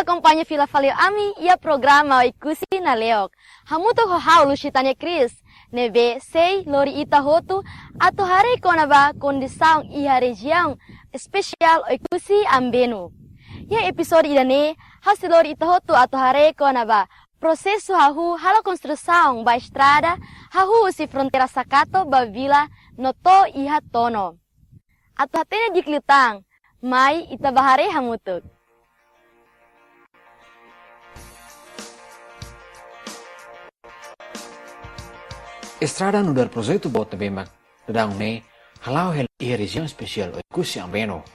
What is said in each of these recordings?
acompanha Fila Faleu Ami e a programa Ikusi na Leok. Hamuto hohau lusitanya Chris, nebe sei lori ita hotu atau hari konaba kondisang iha região especial Ikusi ambenu. Ya episode idane hasil lori ita hotu atau hari konaba processo hahu hala construção ba estrada hahu si fronteira Sakato ba vila noto iha tono. Atau hatene diklitang mai ita bahare hamutuk. Estrada no dar projeto bota bemak dadang ne halau hel e região especial o Ikusi ambeno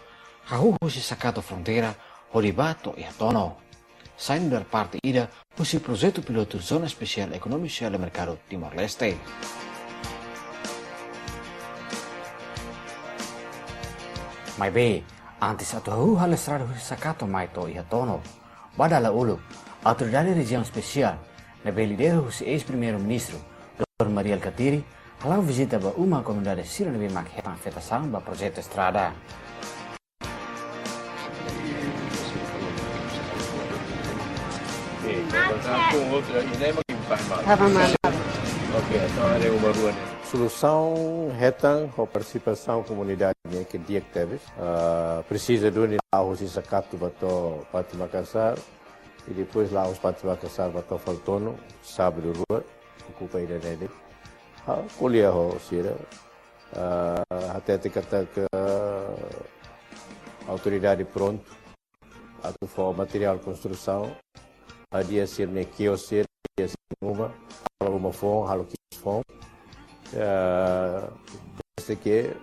hahu husi Sakato fronteira horibato e tono sain dar parte ida husi projeto piloto zona especial ekonomi social mercado Timor Leste. Mai be antes atau hahu hal estrada husi Sakato mai to e tono badala ulu autoridade região especial nebe lidera husi ex-primeiro ministro Dr. Mariel Katiri, halau visita ba uma comunidade sira nebe mak hetan fetação ba projeto estrada. Solução hetan com participação comunidade que dia que teve precisa do ni lá os Sakato bato Pati Makassar e depois lá os Pati Makassar bato Faltono sábado rua ocupa ida nele kuliah ho sira até kata ke autoridade pronto atau for material construção dia sir ne kiosir dia sir uma fong halo kios fong que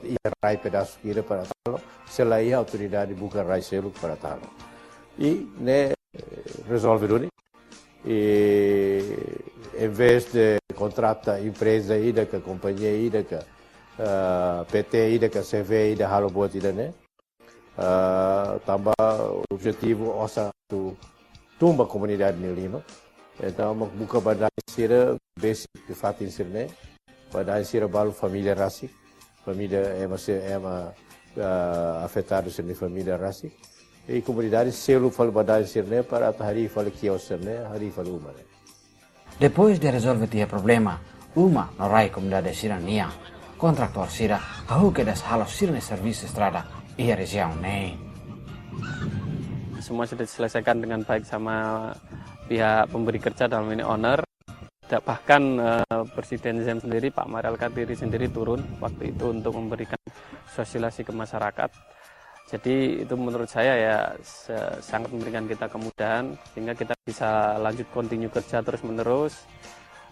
ia rai pedaço kira para talo selain autoridade bukan rai selu para talo e ne resolve doni e em vez de contratar empresa ida que companhia ida que PT ida que CV ida halo buat ida ne tambah objetivo osa tu tumba comunidade ni lima então buka badai sira basic de fatin sirne badai sira balu família rasi família afetado sirne família rasi e comunidade selo fal badai sirne para hari fal kios sirne hari fal uma. Depois de resolver tia problema, uma no rai comunidade sira nia, kontraktor sira hahu ke das halos sirne servis estrada e região ne. Semua sudah diselesaikan dengan baik sama pihak pemberi kerja dalam ini owner. Bahkan Presiden Zem sendiri Pak Mariel Katiri sendiri turun waktu itu untuk memberikan sosialisasi ke masyarakat. Jadi itu menurut saya ya sangat memberikan kita kemudahan sehingga kita bisa lanjut continue kerja terus menerus.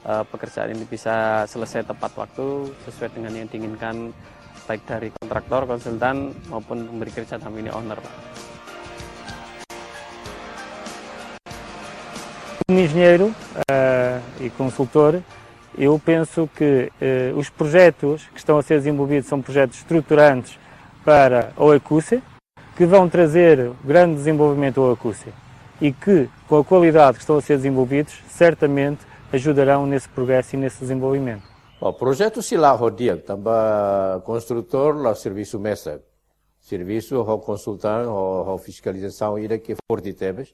Pekerjaan ini bisa selesai tepat waktu sesuai dengan yang diinginkan baik dari kontraktor, konsultan maupun pemberi kerja dalam ini owner, Pak. Como engenheiro e consultor, eu penso que os projetos que estão a ser desenvolvidos são projetos estruturantes para o Ikusi, que vão trazer grande desenvolvimento ao Ikusi e que, com a qualidade que estão a ser desenvolvidos, certamente ajudarão nesse progresso e nesse desenvolvimento. O projeto se lá rodia, também construtor lá serviço mesa, serviço o consultan o fiscalização ida que forte tebes,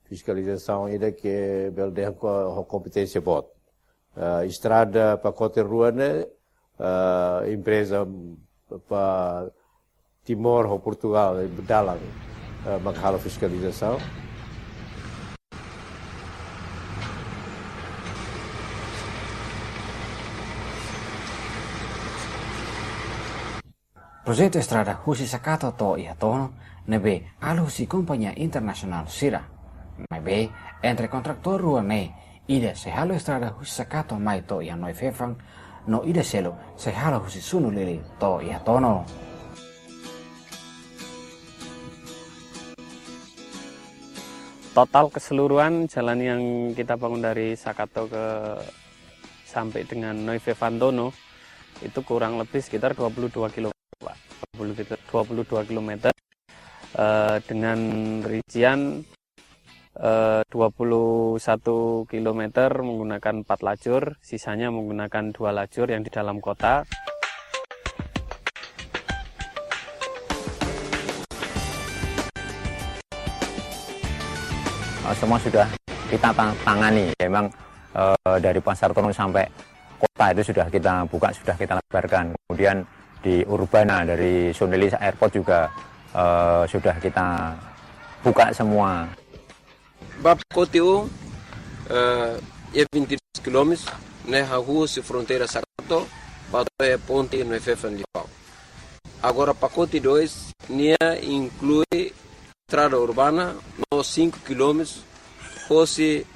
fiscalização ida que belde com competência bot, estrada pacote rua né, empresa para Timor ou Portugal, dalam makhalo fiscalização. Projeto estrada husi Sakato to e tono nebe alu husi companhia internacional sira. Mai be entre kontraktor rua ne ide se halo estrada husi Sakato mai to e noi fefang no ide selo se halo husi sunu lili to e tono. Total keseluruhan jalan yang kita bangun dari Sakato sampai dengan Noivevano itu kurang lebih sekitar 22 km, Pak. 22 km dengan rincian 21 km menggunakan 4 lajur, sisanya menggunakan 2 lajur yang di dalam kota. semua sudah kita tangani. Memang dari Pasar Tono sampai kota itu sudah kita buka, sudah kita lebarkan. Kemudian di Urbana dari Soneli Airport juga sudah kita buka semua. Bapacotiu é 22 km, né? A rua se fronteira Sarato, para é ponte no FF de Pau. Agora pacote 2 inclui estrada urbana no 5 km, fosse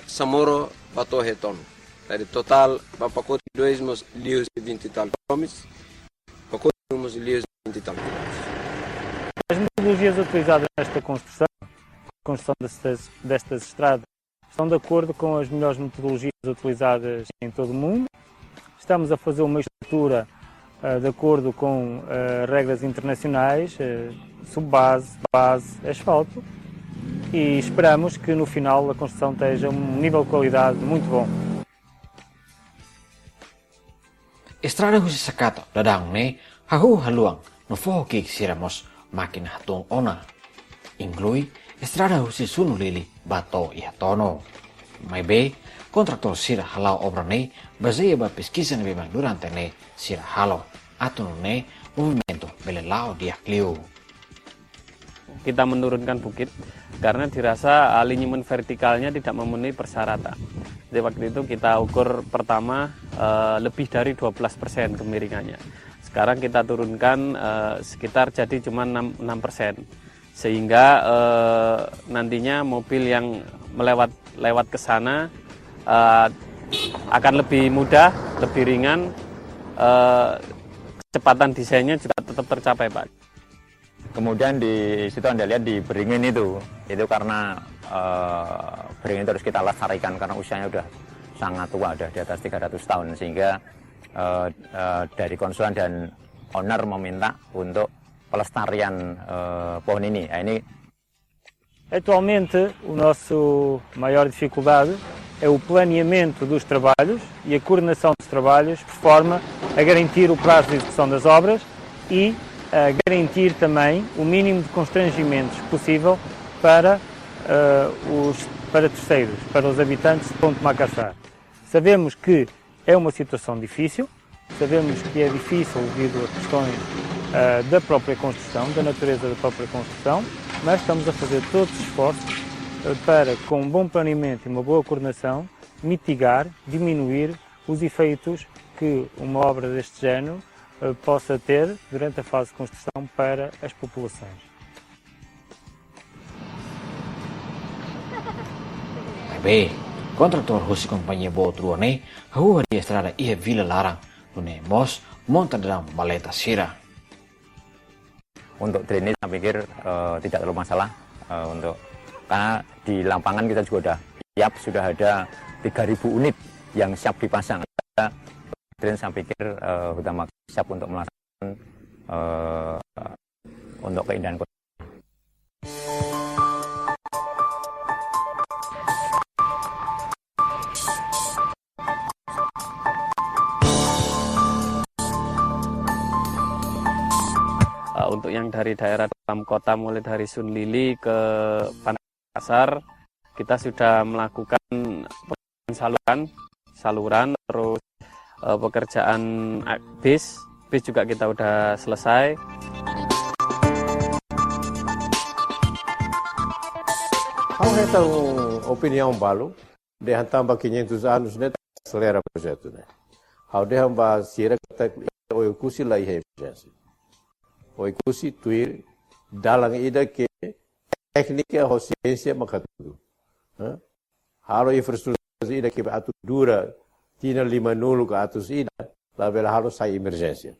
Samoro Bato Retorno. Dari total pacote 2 nos lios de 20 e tal quilômetros, pacote 1 nos lios de 20 e tal quilômetros. As metodologias utilizadas nesta construção destas estradas, estão de acordo com as melhores metodologias utilizadas em todo o mundo. Estamos a fazer uma estrutura de acordo com regras internacionais, subbase, base, asfalto, e esperamos que no final a construção esteja nível de qualidade muito bom. Estrada husi sakato dadang ne hahu haluang no foho kik siramos makin hatung ona. Inglui estrada husi sunu lili bato ihatono. Mai be kontraktor sira halau obra ne baseia ba pesquisa ne bebang durante ne sira halo atau ne movimento belelao diakliu. Kita menurunkan bukit karena dirasa alinyemen vertikalnya tidak memenuhi persyaratan. Jadi waktu itu kita ukur pertama lebih dari 12% kemiringannya. Sekarang kita turunkan sekitar jadi cuma 6%. Sehingga nantinya mobil yang lewat ke sana akan lebih mudah, lebih ringan, kecepatan desainnya juga tetap tercapai, Pak. Kemudian di situ Anda lihat di Beringin itu karena Beringin terus kita lestarikan karena usianya udah sangat tua, udah di atas 300 tahun, sehingga dari konsulan dan owner meminta untuk pelestarian pohon ini. Nah, ini Atualmente, a nossa maior dificuldade é o planeamento dos trabalhos e a coordenação dos trabalhos, de forma a garantir o prazo de execução das obras e a garantir também o mínimo de constrangimentos possível para terceiros, para os habitantes de Ponte Macassar. Sabemos que é uma situação difícil, sabemos que é difícil devido a questões da própria construção, da natureza da própria construção, mas estamos a fazer todos os esforços para, com um bom planeamento e uma boa coordenação, mitigar, diminuir os efeitos que uma obra deste género possa ter durante a fase de construção para as populações. B. Kontraktor husi kompanyi boat ruane hahu hari estrada ia vila larang lune mos monta dalam baleta sira. untuk drainase saya pikir tidak terlalu masalah karena di lapangan kita juga sudah ada 3.000 unit yang siap dipasang. Drain saya pikir Huta Makassar siap untuk melaksanakan untuk keindahan kota. Untuk yang dari daerah dalam kota mulai dari Sunlili ke Makassar, kita sudah melakukan saluran, terus pekerjaan bis juga kita sudah selesai. Há opinião balo, de hantamba 500 anos né, acelera o projeto né. Há de hamba sira kata o kusi lai emergência. O kusi tuir dalang ida ke teknika ho ciência makatudu. Halo infraestrutura ida ke atu dura tina 50 ke atus ida la bela halo sai emergência.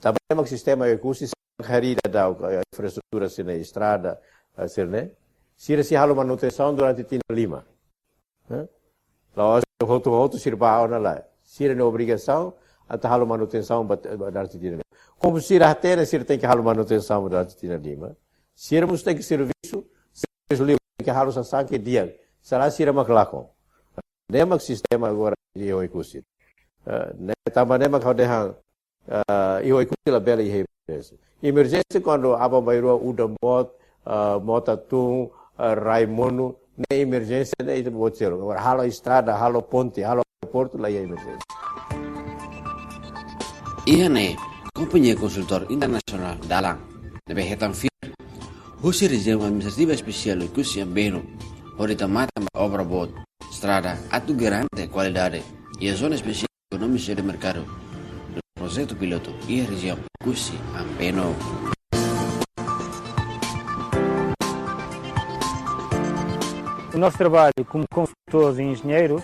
Também o sistema o kusi hari da infraestrutura sina estrada sirne sira si halo manutenção durante tina 5. Laos hotu sirba ona la sira no obrigação até halo manutenção durante tina 5. Como sira até sira tem que halo manutenção durante tina 5. Sira tem que serviço livre que halo sasan que dia será sira maklakon. Nemak sistema agora de oikusi. Também nemak hau dehang oikusi la bela emergência quando aba bairua udah bot mota tung, Raimono, ne emergência ne itu bocor. Agora halo estrada, halo ponte, halo aeroporto lá é emergência. Iya ne, kompanyi konsultor internasional dalang, lebih hitam fir, husi região administrativa especial Ikusi Ambeno, horita mata obra bot, strada, atu garante qualidade, e a zona especial econômica de mercado, do projeto piloto e a região Ikusi Ambeno. O nosso trabalho como consultores e engenheiros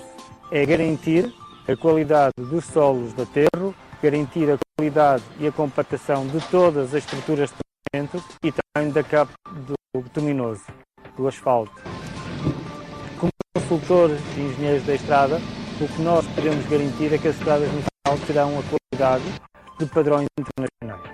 é garantir a qualidade dos solos do aterro, garantir a qualidade e a compactação de todas as estruturas de pavimento e também da capa do bituminoso, do asfalto. Como consultores e engenheiros da estrada, o que nós queremos garantir é que as estradas no final terão a qualidade de padrões internacionais.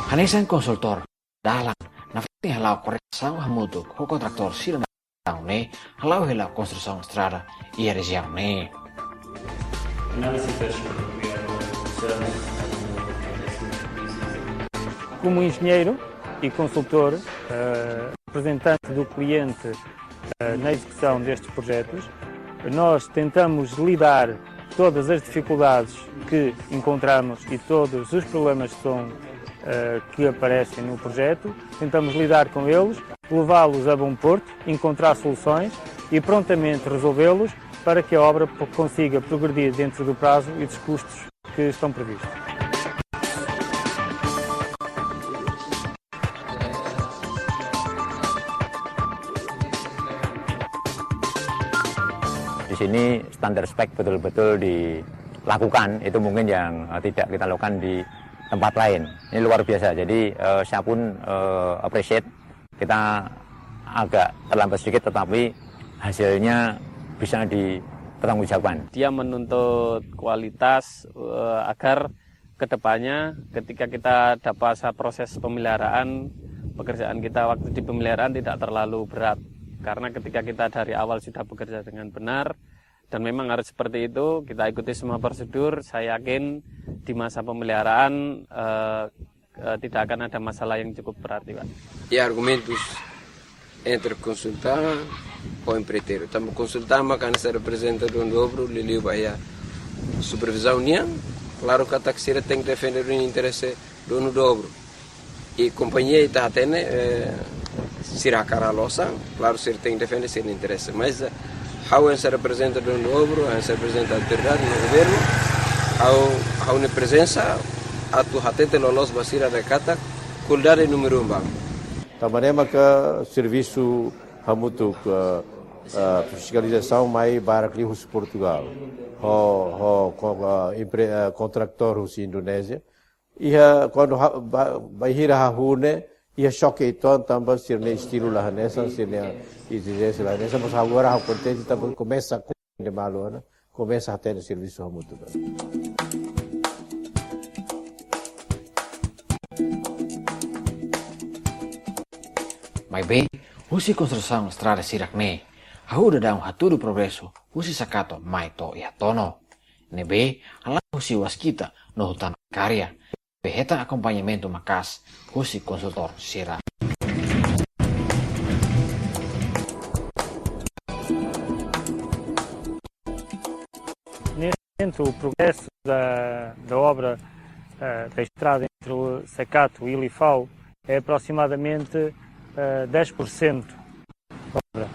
Hanesan konsultor dalang nafti halau koreksang hamutu ko kontraktor sila na ne halau hela construção estrada e a região ne. Como engenheiro e consultor, representante do cliente na execução destes projetos, nós tentamos lidar todas as dificuldades que encontramos e todos os problemas que aparecem no projeto, tentamos lidar com eles, levá-los a bom porto, encontrar soluções e prontamente resolvê-los para que a obra consiga progredir dentro do prazo e dos custos que estão previstos. Di sini standar spek betul-betul dilakukan, itu mungkin yang tidak kita lakukan di tempat lain. Ini luar biasa. Jadi saya pun appreciate, kita agak terlambat sedikit tetapi hasilnya bisa dipertanggungjawabkan. Dia menuntut kualitas agar kedepannya ketika kita dapat proses pemeliharaan, pekerjaan kita waktu di pemeliharaan tidak terlalu berat. Karena ketika kita dari awal sudah bekerja dengan benar, dan memang harus seperti itu, kita ikuti semua prosedur, saya yakin di masa pemeliharaan tidak akan ada masalah yang cukup berarti, Pak. E argumentos entre consultar o empreiteiro. Estamos consultando, mas se representa do dobro, Liliu Bahia. Supervisão nian, claro que a taxeira tem que defender o interesse do dobro. E companhia está atende, será cara losa, claro, se tem que defender seu interesse. Mas how se representa do dobro, se representa a autoridade no governo, how ne presença, a tu hatete lolos basira de kata, qualidade número 1 bang. Tamanema que serviço hamutu fiscalização mai barak li hus Portugal, contractor hus Indonésia, ia quando bahira hahune ia choque então também sirne estilo lá nessa sirne exigência lá nessa mas agora a contente também começa a de malo né começa a ter serviço hamutu. Mai bem, husi construção estrada sirak ne, hahuda daung haturu progresso, husi sakato mai to ia tono. Nebe, ala husi waskita no hutan karya, beheta acompanhamento makas, husi konsultor sirak. Neste momento, o progresso da obra da estrada entre o Sacato e o Lifau é aproximadamente 10%. Estão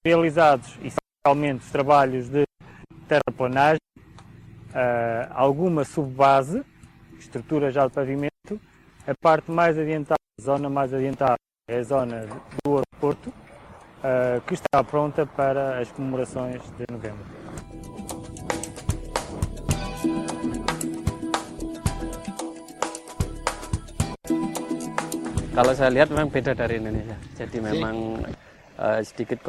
realizados essencialmente os trabalhos de terraplanagem, alguma subbase, estrutura já de pavimento. A parte mais adiantada, a zona mais adiantada, é a zona do aeroporto, que está pronta para as comemorações de novembro. Kalau saya lihat memang beda dari Indonesia. Jadi memang sedikit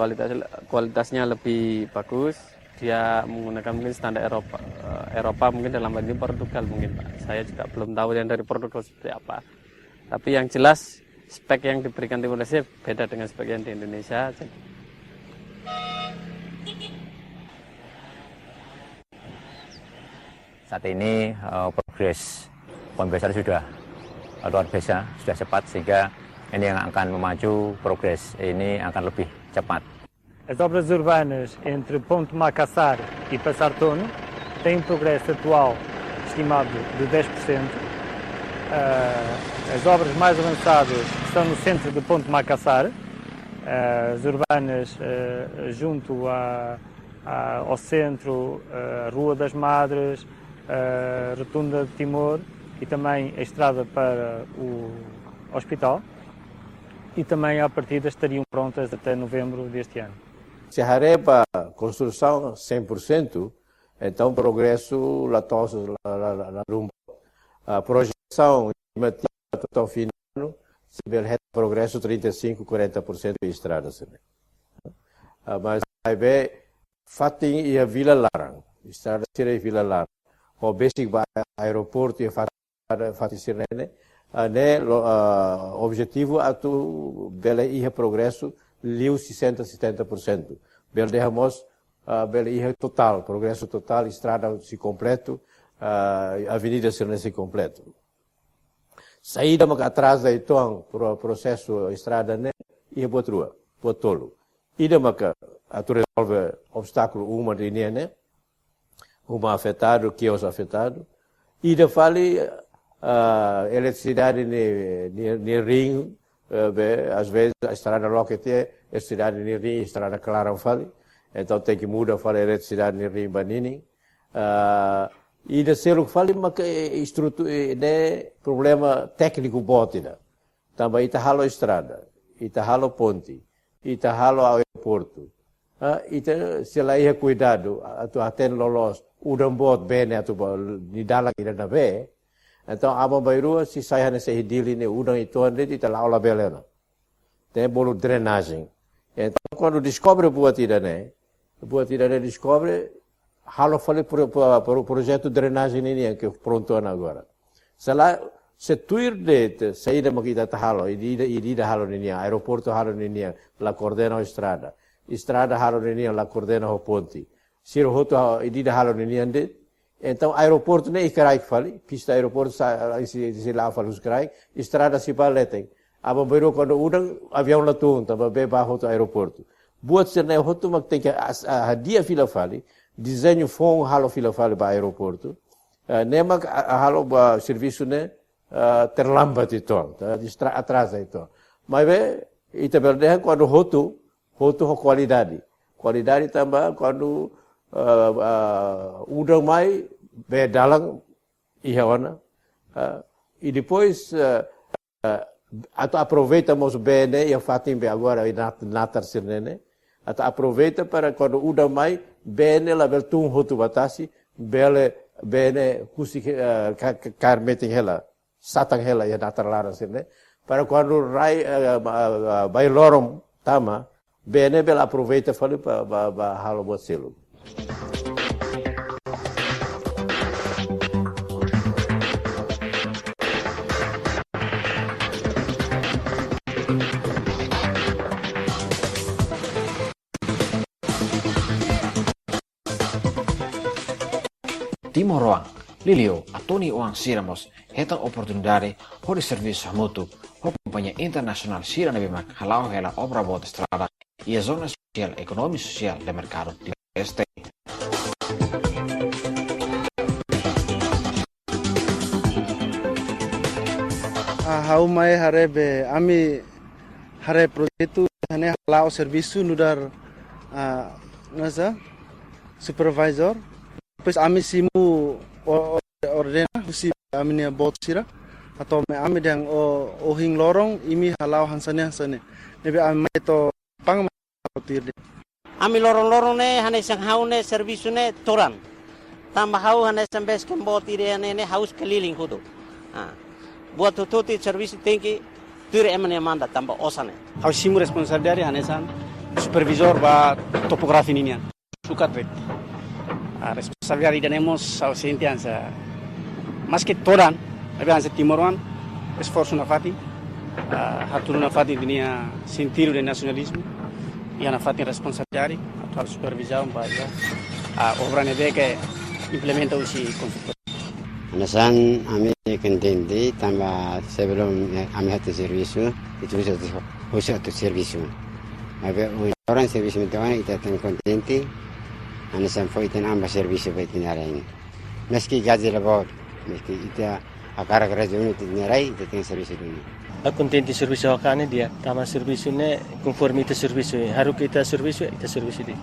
kualitasnya lebih bagus. Dia menggunakan mungkin standar Eropa mungkin dalam hal ini Portugal mungkin, Pak. Saya juga belum tahu yang dari Portugal seperti apa. Tapi yang jelas spek yang diberikan Timor Leste beda dengan spek yang di Indonesia. Saat ini progres pembebasan sudah luar biasa, sudah cepat, sehingga ini yang akan memacu progres ini akan lebih cepat. As obras urbanas entre Ponte Macassar e Passartono têm um progresso atual estimado de 10%. As obras mais avançadas estão no centro de Ponte Macassar, as urbanas junto ao centro, a Rua das Madres, a Rotunda de Timor e também a estrada para o hospital. E também, à partida, estariam prontas até novembro deste ano. Se arreba a construção 100%, então progresso latosa na rumba. A projeção estimativa até o fim do ano, se vê progresso 35-40% de estradas. Mas vai ver, Fatim e a Vila Larang, estrada Sirene e Vila Larang. O basic aeroporto e Fatim Sirene, o objetivo é tu bela ia progresso liu 60-70%. Bela derramos bela ia total, progresso total, estrada se completo, avenida se completo. Saída mas atrás da então processo estrada né ia buat rua, buat tolo. Ida maka tu resolve obstáculo uma de né, uma afetado, quios afetado. Ida fale eletricidade no ring, às vezes a estrada loquete, eletricidade no ring, estrada clara fale, então tem que mudar para eletricidade no ring banini. E de ser o que fale, mas estrutura, problema técnico botida. Também está halo estrada, está halo ponte, está halo aeroporto. Se lá ia cuidado, tu atende lolos, udang bot bene atu di dalam ida na be. Então, abang bairua, se sai nesse hidili, ne udang itu ande, di telah olah belena. Tem bolo drenagem. Então, quando descobre buat ida ne descobre, halo falei para o projeto de drenagem ini que pronto agora. Se tuir de saída makita halo, ida halo ini, aeroporto halo ini, la coordena a estrada halo ini, la coordena o ponte. Siro hoto ida halo ini ande. Então, aeroporto nem ikarai fali, pista aeroporto se lá fali uscrai, estrada se paletem. Abang baru quando udang avião latung, tambah beba hoto aeroporto. Buat serne hoto mak tem que dia fila fali, desenho fong halo fila fali ba aeroporto. Nemak halo ba serviço ne terlambat itu, atrasa itu. Mas be ita berdehan quando hoto qualidade. Qualidade tambah quando udang mai be dalang ihawana e depois atau aproveitamos bene e Fatim be agora natar sirnene atau aproveita para quando udang mai bene la beltung hotu batasi bene husi karmeting hela satang hela ya natar lara sirne para quando rai bai lorom tama bene bela aproveita fali ba halo buat selo. Timor-Oang, Lilio, Atoni Oang Siramos, hetang oportunidade hori serviço mutu, ho companhia internacional Sira Nebimak, halau hela obra bot estrada e a zona social, econômica e social do mercado de este. Hau mai harebe ami hare projeto hane halau serviço nudar nasa supervisor. Depois ami simu ordena si ami ne bot sira atau me ami dang o hing lorong imi halau hansane nebe ami to pang tir ami lorong ne hane sang hau ne servisu ne toran tambah hau hane sampai skem bot ire ne haus keliling kudu buat tututi servisu tinggi tur emane manda tambah osane hau simu responsable dari hane san supervisor ba topografi ninya sukat vet responsabilidad tenemos ausentianza más que toran habían se Timor-Oang esforço na Fatim hatun na Fatim dunia sentido de nacionalismo e na Fatim responsabilidade atual supervisão para obra neve que implementa o consultor. Anasan kami contenti tambah sebelum kami hati servisu itu khusus untuk servisu. Tapi orang servisu itu kita tengok contenti. Anasan foi ten ambas servisu baik ini. Meski gaji lebih, meski kita akar kerja itu nyarai kita tengok servisu dulu. Contenti servisu hakane dia, tama servisu ne conformite servisu. Harus kita servisu di.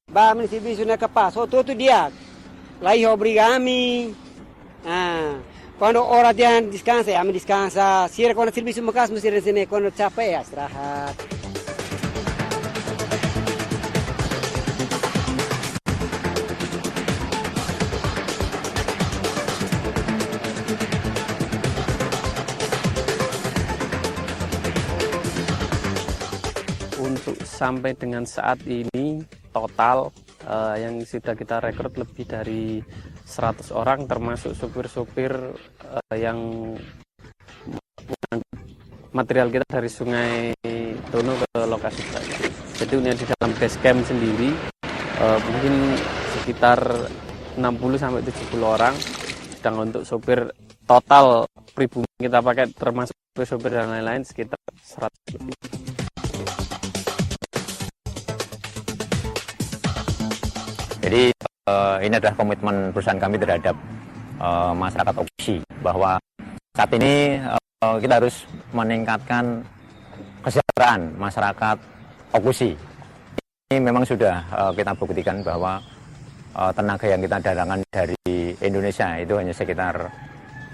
Ba men servisu ne kapas, tu dia. Lai obrigami. Quando ora dia descansa, kami descansa. Sira quando serviço makas mesti resene quando capek istirahat. Untuk sampai dengan saat ini total yang sudah kita rekrut lebih dari 100 orang termasuk supir-supir yang material kita dari Sungai Tono ke lokasi saya. Jadi ini di dalam base camp sendiri mungkin sekitar 60 sampai 70 orang. Sedang untuk supir total pribumi kita pakai termasuk supir dan lain-lain sekitar 100 lebih. Jadi ini adalah komitmen perusahaan kami terhadap masyarakat Okusi bahwa saat ini kita harus meningkatkan kesejahteraan masyarakat Okusi. Ini memang sudah kita buktikan bahwa tenaga yang kita datangkan dari Indonesia itu hanya sekitar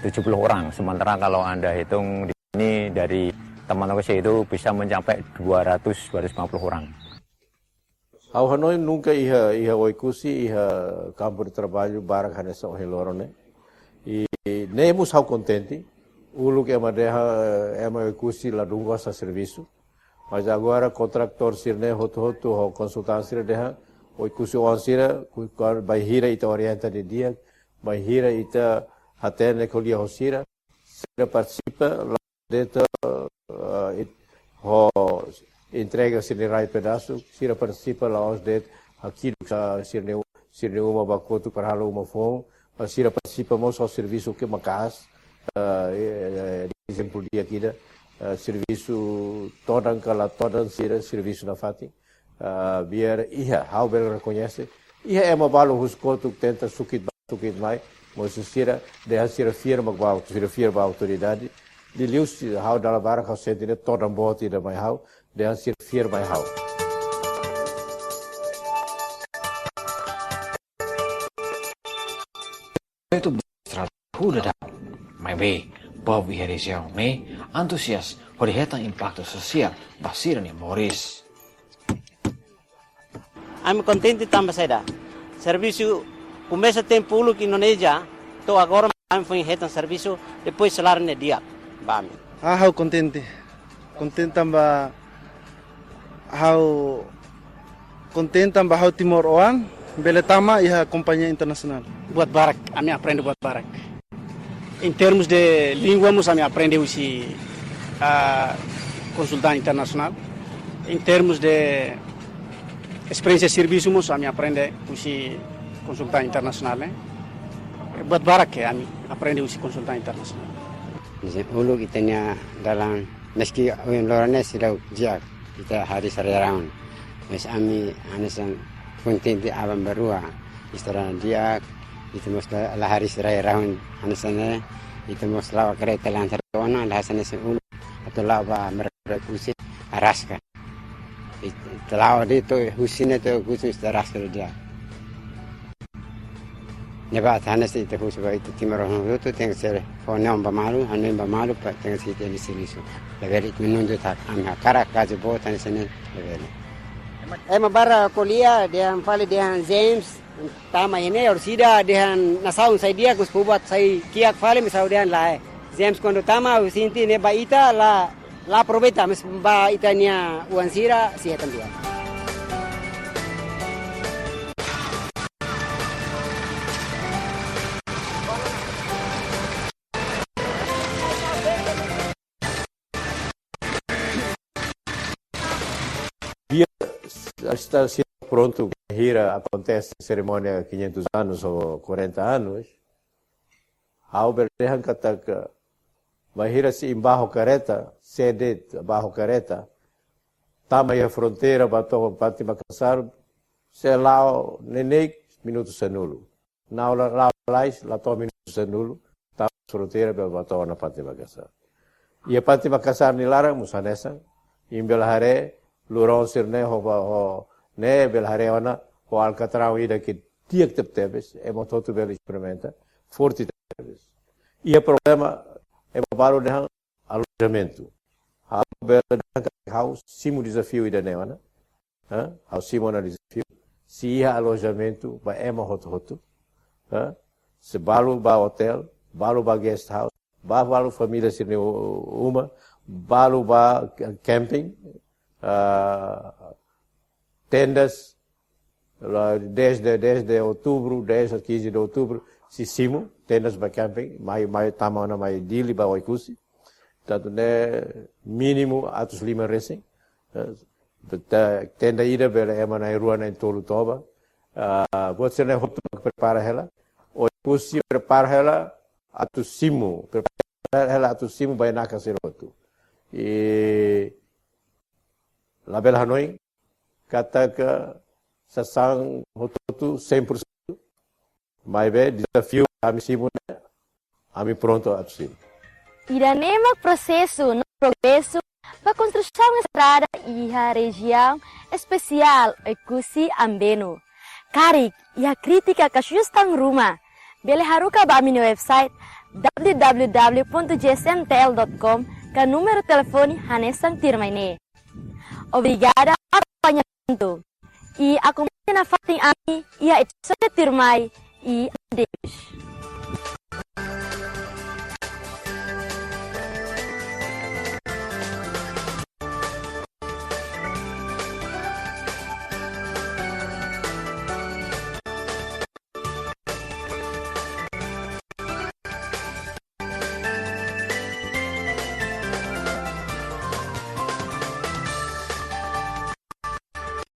70 orang. Sementara kalau Anda hitung di sini dari teman Okusi itu bisa mencapai 200-250 orang. Ao Hanoi nunca ia oikusi ia campo de trabalho barra canessa o helorone e nemos ao contente ulu que é uma oikusi lá do nosso serviço mas agora contractor sirne hoto o consultância deha oikusi onsira vai hira ita orienta de dia vai hira ita hatene kolia hosira se participa lá dentro entrega sirne rai pedaço, sira participa lá os det aqui sirne uma bacoto para halo uma fom, sira participa mos ao serviço que macas, exemplo dia aqui da serviço todan kala todan sira serviço na fati, biar ia how bel reconhece, ia é uma balo huskoto tenta sukit mai, mos sira de sira firma gua, sira firma autoridade, de lius how dala barca sentine todan boti da mai how dan sirvier bij hou. Itu huda da mai be Bob Heresião me antusias por hetan impacto social basir ni Moris. I'm contente também seda. Serviço começa tempo que Indonésia, to agora I'm foi hetan serviço depois salário ne dia. Bami. How contente. Contente tambah how content tambah how Timor Oan beletama ia companhia internacional. Buat barak, kami aprende buat barak. Em termos de língua, kami aprende usi consultan internacional. Em termos de experiência de serviço, kami aprende usi consultan internacional. Buat barak kami aprende usi consultan internacional. Ulu kita dalam meski lorane silau jiak kita hari sarayawan. Mes ami anasan kontenti abang berua istana dia itu mesti lah hari sarayawan anasane itu mesti lawa kereta lancar wana lah sana ulu atau lawa mereka kusi araska. Itu lawa itu husine itu kusi araska dia. Neba tahanas itu khusus itu timur orang itu tengah ser phone bamalu anu bamalu pak tengah situ di sini su level itu menunjuk tak amha karak kaji bot tahanas ini level. Mabara kuliah dengan fale dengan James tama ini or sida dengan nasaun saya dia gus buat saya kiak fale misal dengan lah James quando tama usinti ne baita la aproveita mas ba itania uansira si também. Está pronto, Hira acontece cerimônia 500 anos ou 40 anos. Hau berdehan kata ke mahira si imbaho careta, sede bajo careta, tama ia fronteira bato Pati Makassar, se lao nenek minuto senulu. Nau lao lais lato minuto senulu, tama fronteira bato na Pati Makassar. Ia Pati Makassar ni larang musanesan, imbel hare lurong sirne ho ne bel hare ona ho alcatrão ida que tiak tep tebes, totu bel experimenta, forte tebes. Ia problema é baru dengan alojamento. Hau simu desafio ida newana, hau simu na desafio. Se ia alojamento ba ema hotu, se balu ba hotel, balu ba guest house, balu família sirne uma, balu ba camping, tendas, desde outubro, 10 a 15 de outubro, si simu, tendas ba camping, mai tamana mai dili ba oikusi, tanto ne mínimo atos lima racing, tenda ida bela ema na rua na tolu toba, você ne hotu prepara ela, oikusi prepara ela atos simu, prepara ela atos simu ba naka serotu. E la bela Hanoi kata ke sasang hotu 100%, mas desafio kami simu, kami pronto a simu. Iranema processo no progresso para construção de estrada e a região especial Ekusi Ambeno. Karik e a crítica que ajustam Ruma. Bele haruka ba mini website www.gsmtl.com ke número telefone hanesang tirmaine. Obrigada por acompanhamento. E acompanhe na fating ami e a episode tirmai e adeus.